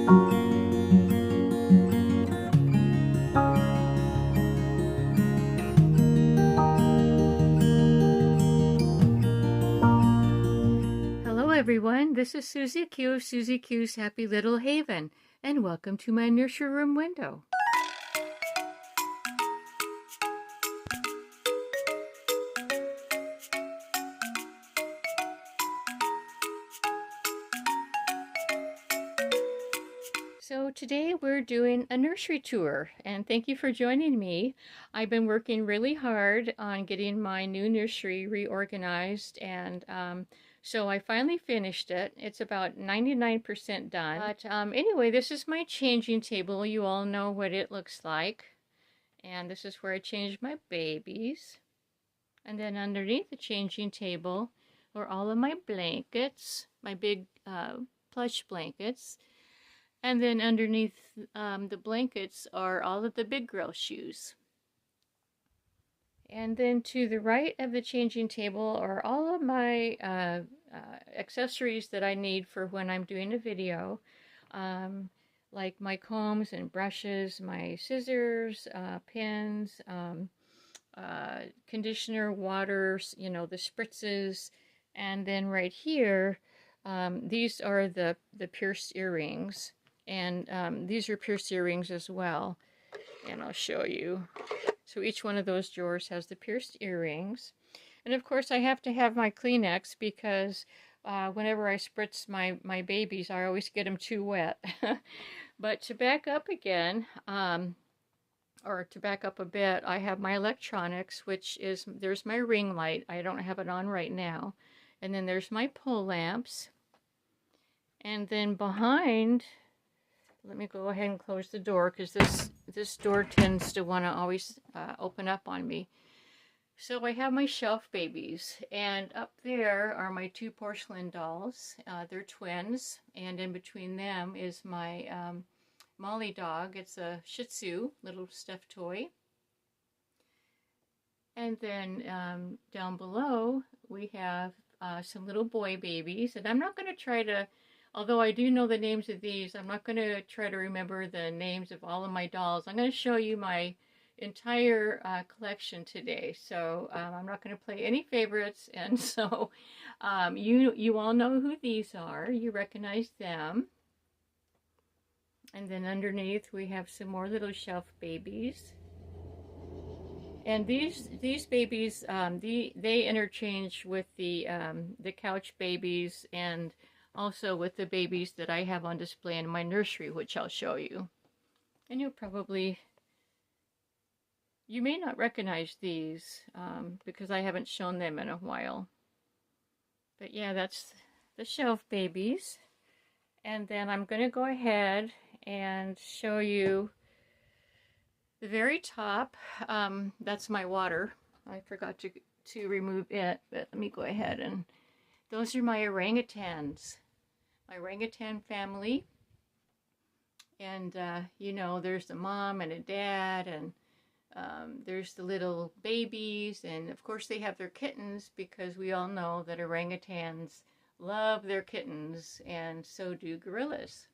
Hello everyone, this is Susie Q of Susie Q's Happy Little Haven, and welcome to my nursery room window. So today we're doing a nursery tour, and thank you for joining me. I've been working really hard on getting my new nursery reorganized, and so I finally finished it. It's about 99% done. But anyway, this is my changing table. You all know what it looks like. And this is where I change my babies. And then underneath the changing table are all of my blankets, my big plush blankets. And then underneath the blankets are all of the big girl shoes. And then to the right of the changing table are all of my accessories that I need for when I'm doing a video. Like my combs and brushes, my scissors, pins, conditioner, waters, you know, the spritzes. And then right here, these are the pierced earrings. And these are pierced earrings as well. And I'll show you. So each one of those drawers has the pierced earrings. And of course I have to have my Kleenex because whenever I spritz my babies, I always get them too wet. But to back up again, or to back up a bit, I have my electronics, which is, there's my ring light. I don't have it on right now. And then there's my pole lamps. And then behind, let me go ahead and close the door because this door tends to want to always open up on me. So I have my shelf babies, and up there are my two porcelain dolls. They're twins, and in between them is my Molly dog. It's a Shih Tzu, little stuffed toy. And then down below we have some little boy babies, and I'm not going to try to, although I do know the names of these, I'm not going to try to remember the names of all of my dolls. I'm going to show you my entire collection today. So I'm not going to play any favorites, and so you all know who these are. You recognize them. And then underneath we have some more little shelf babies. And these babies, they interchange with the couch babies and also with the babies that I have on display in my nursery, which I'll show you. And you may not recognize these because I haven't shown them in a while. But yeah, that's the shelf babies. And then I'm going to go ahead and show you the very top. That's my water. I forgot to remove it, but let me go ahead, and those are my orangutans. My orangutan family, and you know, there's the mom and a dad, and there's the little babies, and of course they have their kittens, because we all know that orangutans love their kittens, and so do gorillas.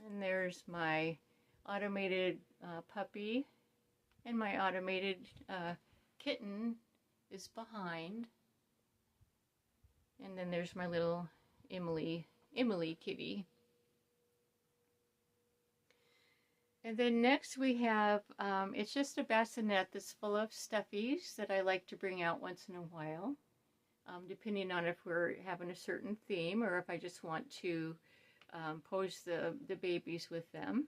And there's my automated puppy, and my automated kitten is behind. And then there's my little Emily kitty. And then next we have, it's just a bassinet that's full of stuffies that I like to bring out once in a while, depending on if we're having a certain theme or if I just want to pose the babies with them.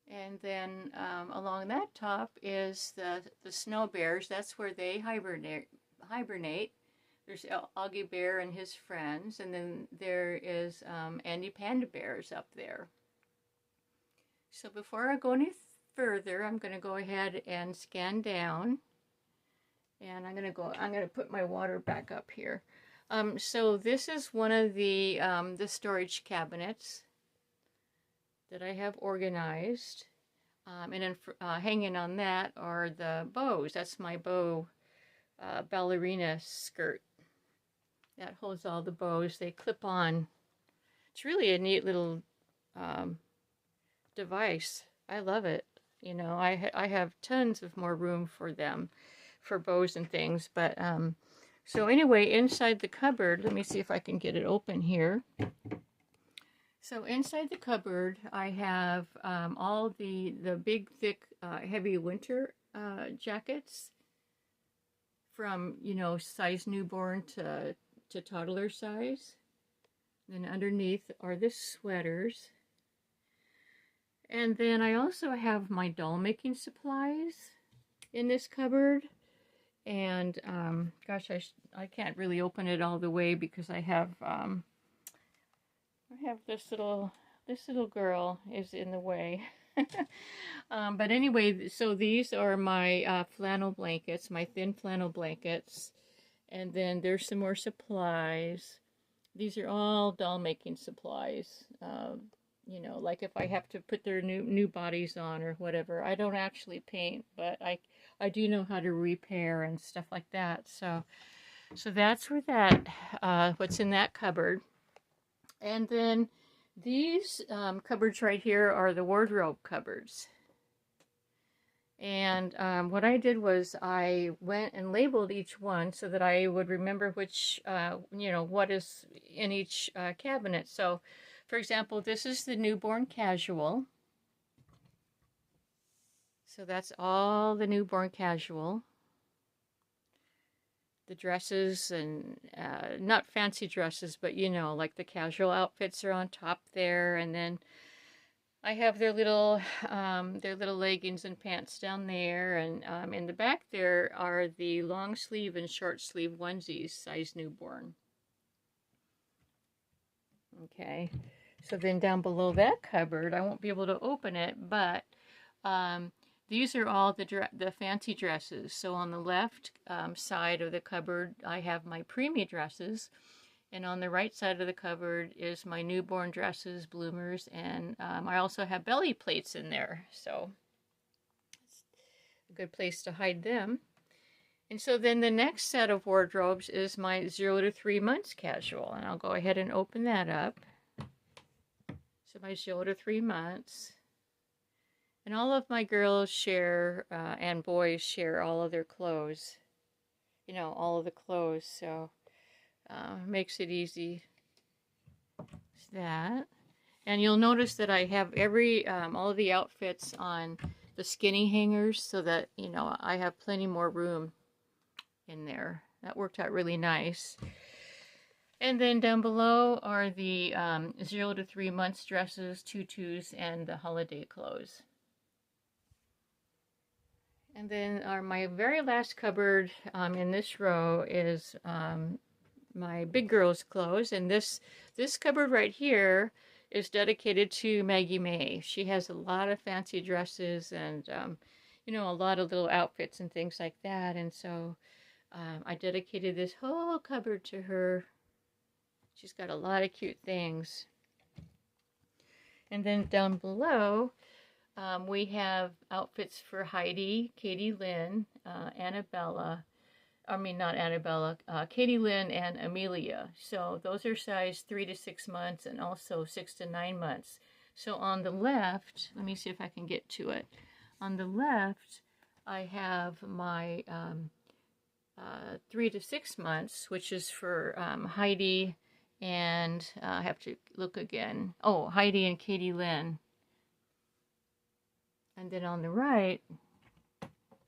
And then along that top is the snow bears. That's where they hibernate. There's Augie Bear and his friends, and then there is Andy Panda Bears up there. So before I go any further, I'm going to go ahead and scan down, and I'm going to put my water back up here. So this is one of the storage cabinets that I have organized, and then hanging on that are the bows. That's my bow ballerina skirt. That holds all the bows. They clip on It's really a neat little um, device. I love it. You know, I have tons of more room for them, for bows and things. But so anyway, inside the cupboard, let me see if I can get it open here. So inside the cupboard, I have all the big, thick, heavy winter jackets from, you know, size newborn to toddler size. Then underneath are the sweaters. And then I also have my doll making supplies in this cupboard. And gosh, I can't really open it all the way because I have this little girl is in the way. But anyway, so these are my flannel blankets, my thin flannel blankets. And then there's some more supplies. These are all doll making supplies. You know, like if I have to put their new bodies on or whatever. I don't actually paint, but I do know how to repair and stuff like that. So that's where that what's in that cupboard. And then these cupboards right here are the wardrobe cupboards. And what I did was I went and labeled each one so that I would remember which, you know, what is in each cabinet. So, for example, this is the newborn casual. So that's all the newborn casual. The dresses and not fancy dresses, but you know, like the casual outfits are on top there, and then I have their little leggings and pants down there, and in the back there are the long sleeve and short sleeve onesies, size newborn. Okay, so then down below that cupboard, I won't be able to open it, but these are all the fancy dresses. So on the left side of the cupboard, I have my preemie dresses. And on the right side of the cupboard is my newborn dresses, bloomers, and I also have belly plates in there. So it's a good place to hide them. And so then the next set of wardrobes is my 0 to 3 months casual. And I'll go ahead and open that up. So my 0 to 3 months. And all of my girls share and boys share all of their clothes. You know, all of the clothes. So makes it easy. It's that. And you'll notice that I have all of the outfits on the skinny hangers so that, you know, I have plenty more room in there. That worked out really nice. And then down below are the 0 to 3 months dresses, tutus, and the holiday clothes. And then my very last cupboard in this row is my big girl's clothes, and this cupboard right here is dedicated to Maggie May. She has a lot of fancy dresses and you know, a lot of little outfits and things like that, and so I dedicated this whole cupboard to her. She's got a lot of cute things. And then down below we have outfits for Heidi, Katie Lynn, Annabella. I mean, not Annabella, Katie Lynn and Amelia. So those are size 3 to 6 months and also 6 to 9 months. So on the left, let me see if I can get to it. On the left, I have my 3 to 6 months, which is for Heidi and I have to look again. Oh, Heidi and Katie Lynn. And then on the right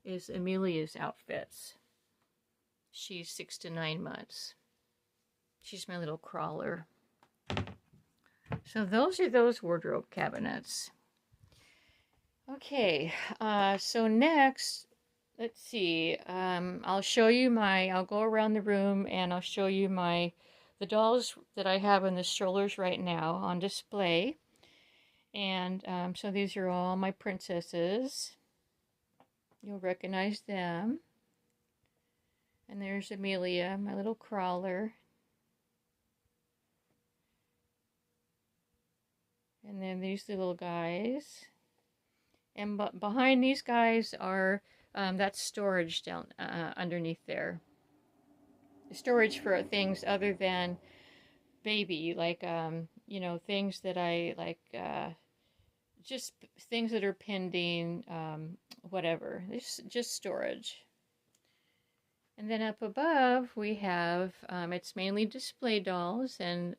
is Amelia's outfits. She's 6 to 9 months. She's my little crawler. So those are those wardrobe cabinets. Okay, so next, let's see. I'll show you I'll go around the room and I'll show you the dolls that I have in the strollers right now on display. And so these are all my princesses. You'll recognize them. And there's Amelia, my little crawler. And then these little guys. And behind these guys are, that's storage down underneath there. Storage for things other than baby, like, you know, things that I like, just things that are pending, whatever. It's just storage. And then up above we have, it's mainly display dolls, and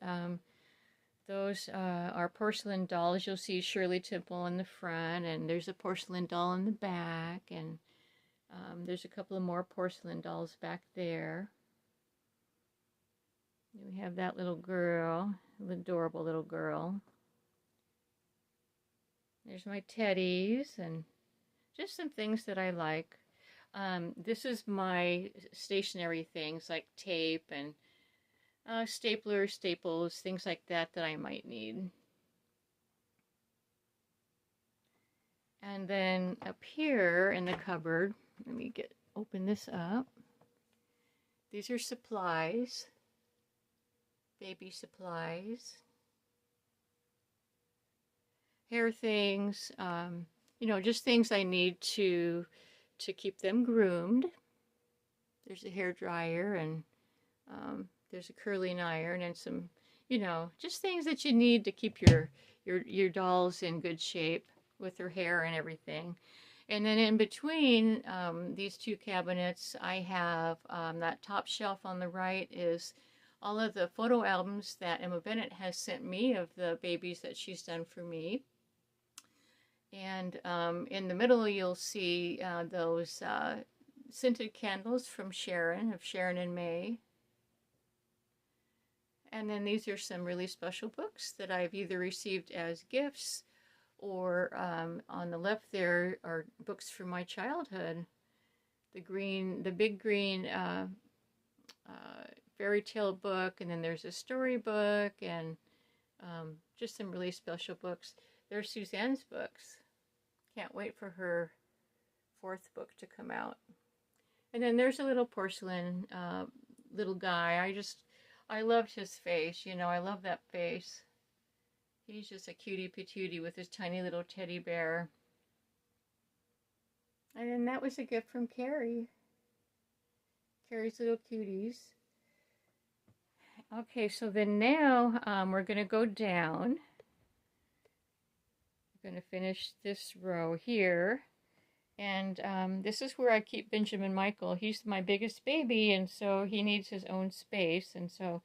those are porcelain dolls. You'll see Shirley Temple in the front, and there's a porcelain doll in the back, and there's a couple of more porcelain dolls back there. We have that little girl, adorable little girl. There's my teddies, and just some things that I like. This is my stationery things like tape and staplers, staples, things like that that I might need. And then up here in the cupboard, let me open this up. These are supplies, baby supplies, hair things, you know, just things I need to keep them groomed. There's a hair dryer, and there's a curling iron, and some, you know, just things that you need to keep your dolls in good shape with their hair and everything. And then in between these two cabinets, I have that top shelf on the right is all of the photo albums that Emma Bennett has sent me of the babies that she's done for me. And in the middle, you'll see those scented candles from Sharon, of Sharon and May. And then these are some really special books that I've either received as gifts, or on the left there are books from my childhood. The big green fairy tale book, and then there's a storybook, and just some really special books. There's Suzanne's books. Can't wait for her 4th book to come out. And then there's a little porcelain little guy. I loved his face, you know, I love that face. He's just a cutie patootie with his tiny little teddy bear. And then that was a gift from Carrie. Carrie's little cuties. Okay, so then now we're going to go down. We're going to finish this row here. And this is where I keep Benjamin Michael. He's my biggest baby, and so he needs his own space. And so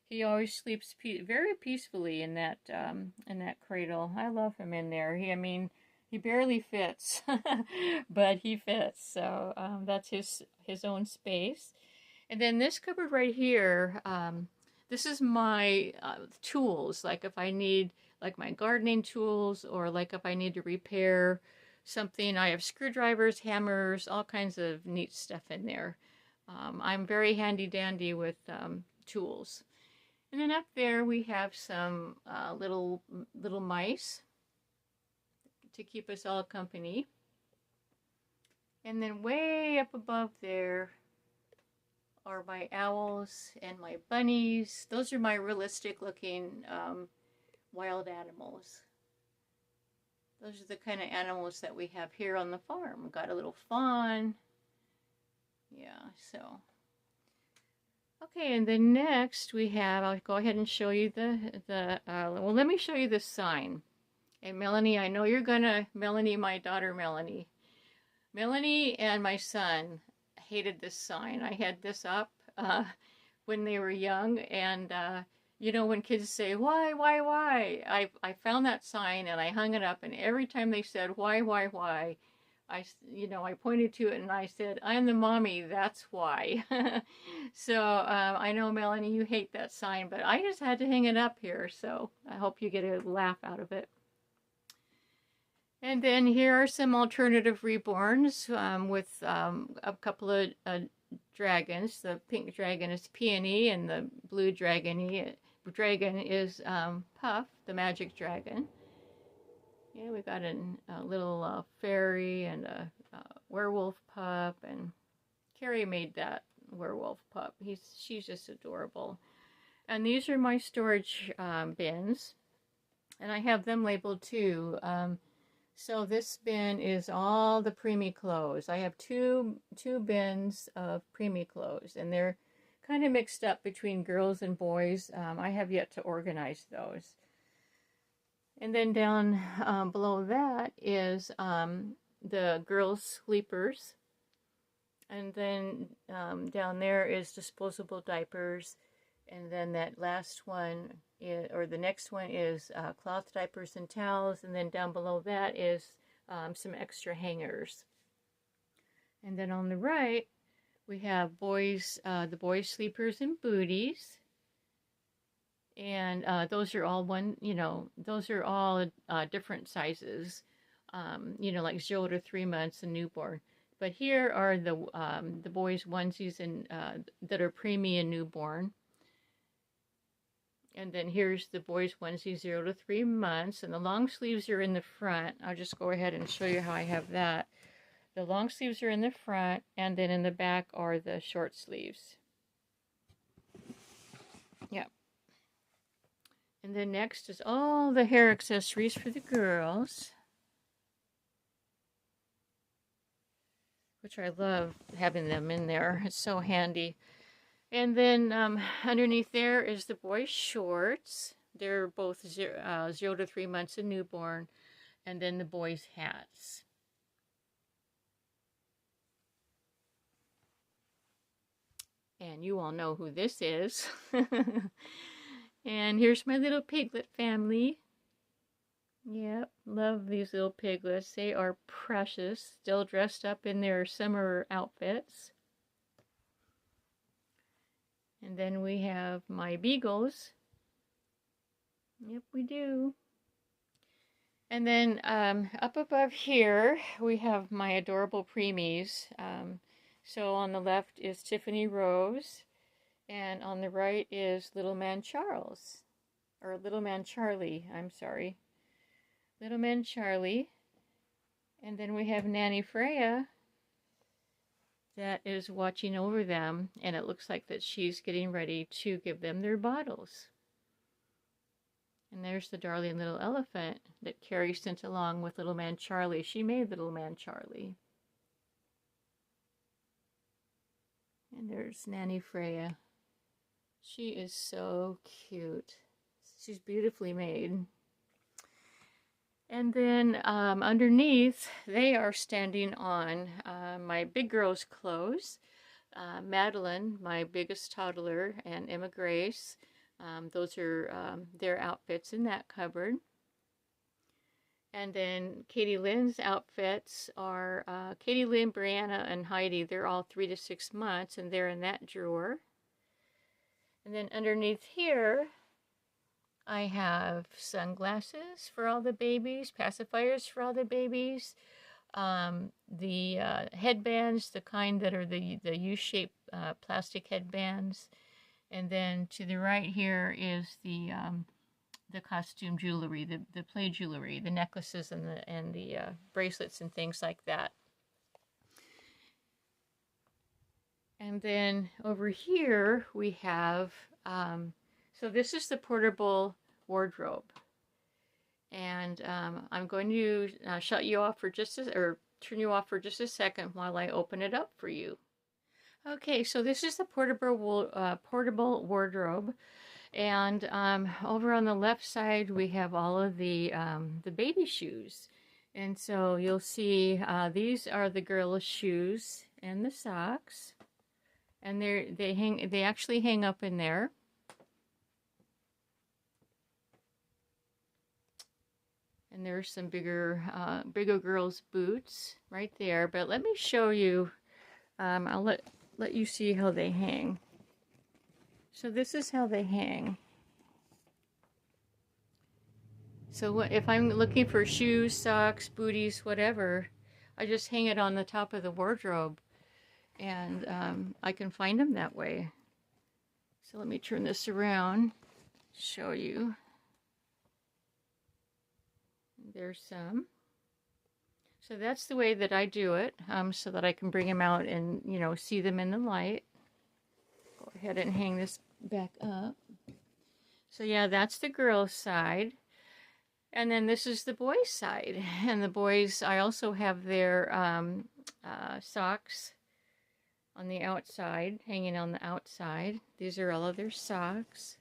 he always sleeps very peacefully in that cradle. I love him in there. He barely fits, but he fits. So that's his own space. And then this cupboard right here, this is my tools. Like if I need like my gardening tools, or like if I need to repair something, I have screwdrivers, hammers, all kinds of neat stuff in there. I'm very handy dandy with tools. And then up there we have some little mice to keep us all company. And then way up above there are my owls and my bunnies. Those are my realistic looking wild animals. Those are the kind of animals that we have here on the farm. We've got a little fawn. Yeah, so. Okay, and then next we have, I'll go ahead and show you well, let me show you this sign. And Melanie, I know you're gonna, Melanie, my daughter Melanie. Melanie and my son hated this sign. I had this up when they were young, and you know, when kids say, why, I found that sign and I hung it up, and every time they said, why, I pointed to it and I said, I'm the mommy, that's why. So I know, Melanie, you hate that sign, but I just had to hang it up here, so I hope you get a laugh out of it. And then here are some alternative reborns with a couple of dragons. The pink dragon is Peony, and the blue dragon is Puff, the magic dragon. Yeah, we got a little fairy and a werewolf pup, and Carrie made that werewolf pup. She's just adorable. And these are my storage bins, and I have them labeled too. So this bin is all the preemie clothes. I have two bins of preemie clothes, and they're kind of mixed up between girls and boys. I have yet to organize those. And then down below that is the girls' sleepers. And then down there is disposable diapers. And then that last one, or the next one, is cloth diapers and towels. And then down below that is some extra hangers. And then on the right, we have the boys' sleepers and booties. And those are all those are all different sizes, like 0 to 3 months and newborn. But here are the boys' onesies and that are preemie and newborn. And then here's the boys' onesie 0 to 3 months, and the long sleeves are in the front. I'll just go ahead and show you how I have that. The long sleeves are in the front, and then in the back are the short sleeves. Yep. And then next is all the hair accessories for the girls, which I love having them in there. It's so handy. And then underneath there is the boys' shorts. They're both 0 to 3 months and newborn. And then the boys' hats. And you all know who this is. And here's my little piglet family. Yep, love these little piglets. They are precious, still dressed up in their summer outfits. And then we have my beagles. Yep, we do. And then up above here, we have my adorable preemies. So on the left is Tiffany Rose, and on the right is Little Man Charles, or Little Man Charlie, I'm sorry. Little Man Charlie. And then we have Nanny Freya that is watching over them, and it looks like that she's getting ready to give them their bottles. And there's the darling little elephant that Carrie sent along with Little Man Charlie. She made Little Man Charlie. And there's Nanny Freya. She is so cute. She's beautifully made. And then underneath, they are standing on my big girl's clothes. Madeline, my biggest toddler, and Emma Grace. Those are their outfits in that cupboard. And then Katie Lynn's outfits are Katie Lynn, Brianna, and Heidi. They're all 3 to 6 months, and they're in that drawer. And then underneath here, I have sunglasses for all the babies, pacifiers for all the babies, the headbands, the kind that are the U-shaped plastic headbands. And then to the right here is the costume jewelry, the play jewelry, the necklaces and the bracelets and things like that. And then over here we have, so this is the portable wardrobe. And I'm going to shut you off for turn you off for just a second while I open it up for you. Okay, so this is the portable wardrobe. And over on the left side, we have all of the baby shoes. And so you'll see these are the girls' shoes and the socks. And they actually hang up in there. And there's some bigger girls' boots right there. But let me show you. I'll let you see how they hang. So this is how they hang. So if I'm looking for shoes, socks, booties, whatever, I just hang it on the top of the wardrobe, and I can find them that way. So let me turn this around, show you. There's some. So that's the way that I do it, so that I can bring them out and, see them in the light. Go ahead and hang this back up. So yeah, that's the girls' side. And then this is the boys' side. And the boys, I also have their socks on the outside, hanging on the outside. These are all of their socks.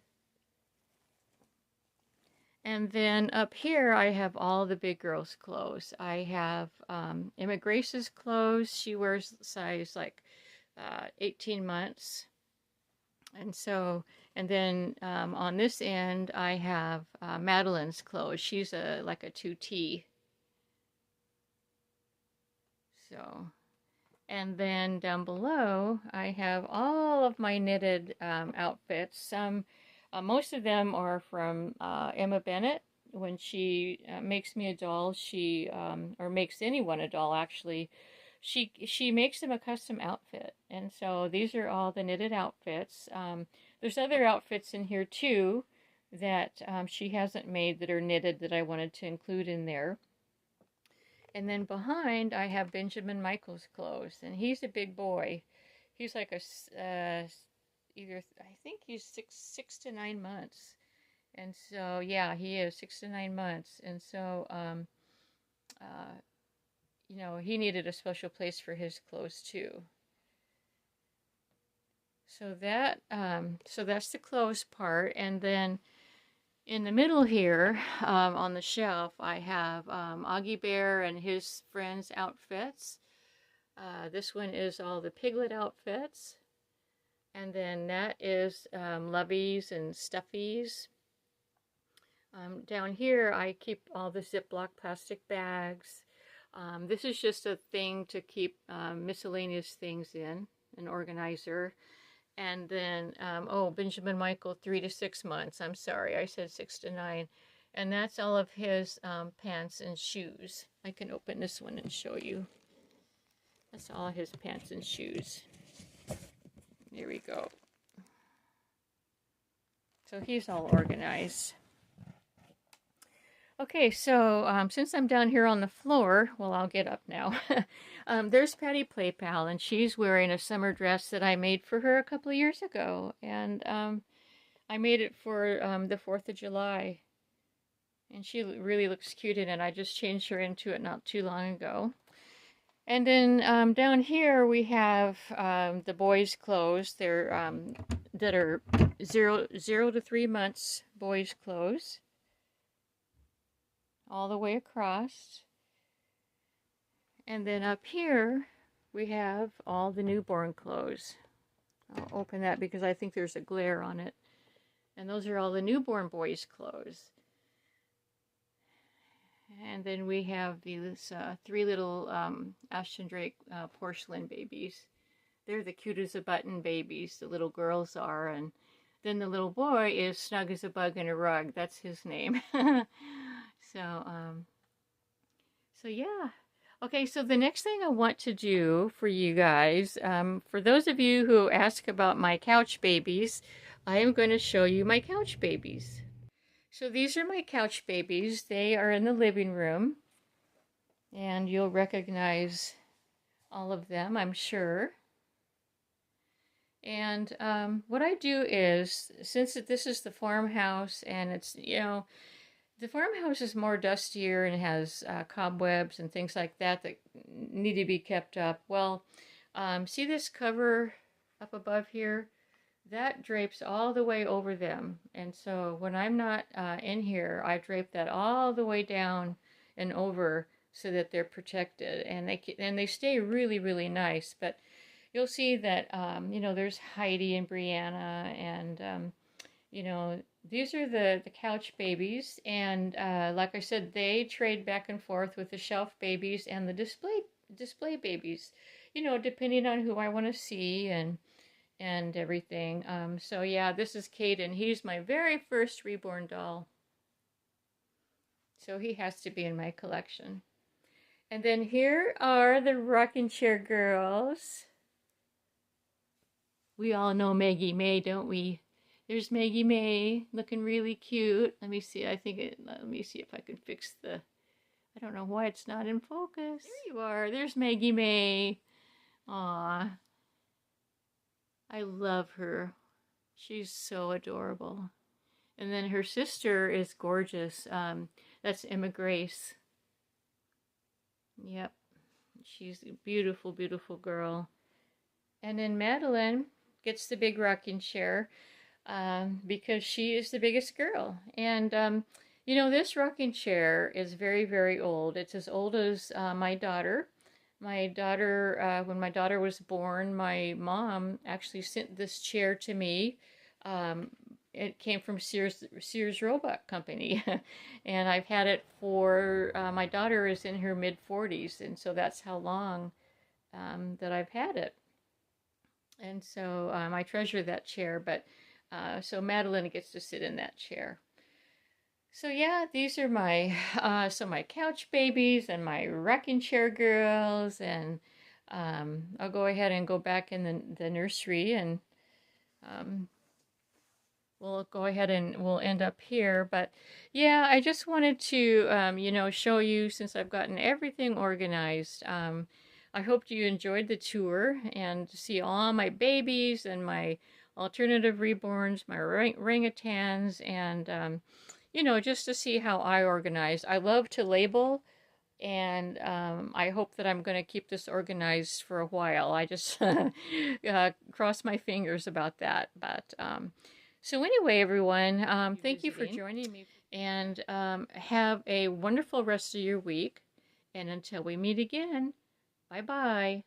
And then up here, I have all the big girls' clothes. I have Emma Grace's clothes. She wears size like 18 months. And so, and then on this end, I have Madeline's clothes. She's like a 2T. So, and then down below, I have all of my knitted outfits. Most of them are from Emma Bennett. When she makes me a doll, she or makes anyone a doll actually, she makes them a custom outfit. And so these are all the knitted outfits. There's other outfits in here too that she hasn't made that are knitted that I wanted to include in there. And then behind, I have Benjamin Michael's clothes, and he's a big boy. He's like I think he's six to 9 months, and so yeah, he is 6 to 9 months, and so you know, he needed a special place for his clothes too. So that's the clothes part, and then in the middle here, on the shelf, I have Augie Bear and his friends' outfits. This one is all the Piglet outfits. And then that is Lovey's and Stuffy's. Down here, I keep all the Ziploc plastic bags. This is just a thing to keep miscellaneous things in, an organizer. And then, oh, Benjamin Michael, 3 to 6 months. I'm sorry, I said 6 to 9. And that's all of his pants and shoes. I can open this one and show you. That's all his pants and shoes. There we go. So he's all organized. Okay, so since I'm down here on the floor, well, I'll get up now. There's Patty Playpal, and she's wearing a summer dress that I made for her a couple of years ago. And I made it for the 4th of July. And she really looks cute in it. I just changed her into it not too long ago. And then down here we have the boys' clothes. They're that are 0 to 3 months boys' clothes, all the way across. And then up here we have all the newborn clothes. I'll open that because I think there's a glare on it. And those are all the newborn boys' clothes. And then we have these 3 little Ashton Drake porcelain babies. They're the cute as a button babies, the little girls are. And then the little boy is snug as a bug in a rug. That's his name. So yeah. Okay, so the next thing I want to do for you guys, for those of you who ask about my couch babies, I am going to show you my couch babies. So these are my couch babies. They are in the living room, and you'll recognize all of them, I'm sure. And what I do is, since this is the farmhouse, and it's, you know, the farmhouse is more dustier and has cobwebs and things like that that need to be kept up. Well, see this cover up above here? That drapes all the way over them. And so when I'm not in here, I drape that all the way down and over so that they're protected. And they stay really, really nice. But you'll see that, you know, there's Heidi and Brianna, and, you know, these are the couch babies. And like I said, they trade back and forth with the shelf babies and the display babies, you know, depending on who I want to see and everything. So yeah, this is Caden. He's my very first Reborn doll. So he has to be in my collection. And then here are the rocking chair girls. We all know Maggie May, don't we? There's Maggie May, looking really cute. Let me see. Let me see if I can fix the. I don't know why it's not in focus. There you are. There's Maggie May. Aw. I love her. She's so adorable. And then her sister is gorgeous. That's Emma Grace. Yep. She's a beautiful, beautiful girl. And then Madeline gets the big rocking chair because she is the biggest girl. And, you know, this rocking chair is very, very old. It's as old as my daughter. My daughter, when my daughter was born, my mom actually sent this chair to me. Um, it came from Sears Roebuck Company, and I've had it for my daughter is in her mid 40s, and so that's how long that I've had it. And so I treasure that chair. But so Madeline gets to sit in that chair. So yeah, these are my my couch babies and my rocking chair girls, and I'll go ahead and go back in the nursery, and um, we'll go ahead and we'll end up here. But yeah, I just wanted to you know, show you, since I've gotten everything organized. I hope you enjoyed the tour and to see all my babies and my alternative reborns, my orangutans, and you know, just to see how I organize. I love to label, and I hope that I'm going to keep this organized for a while. I just cross my fingers about that. But so anyway, everyone, thank you for joining me, and have a wonderful rest of your week. And until we meet again, bye-bye.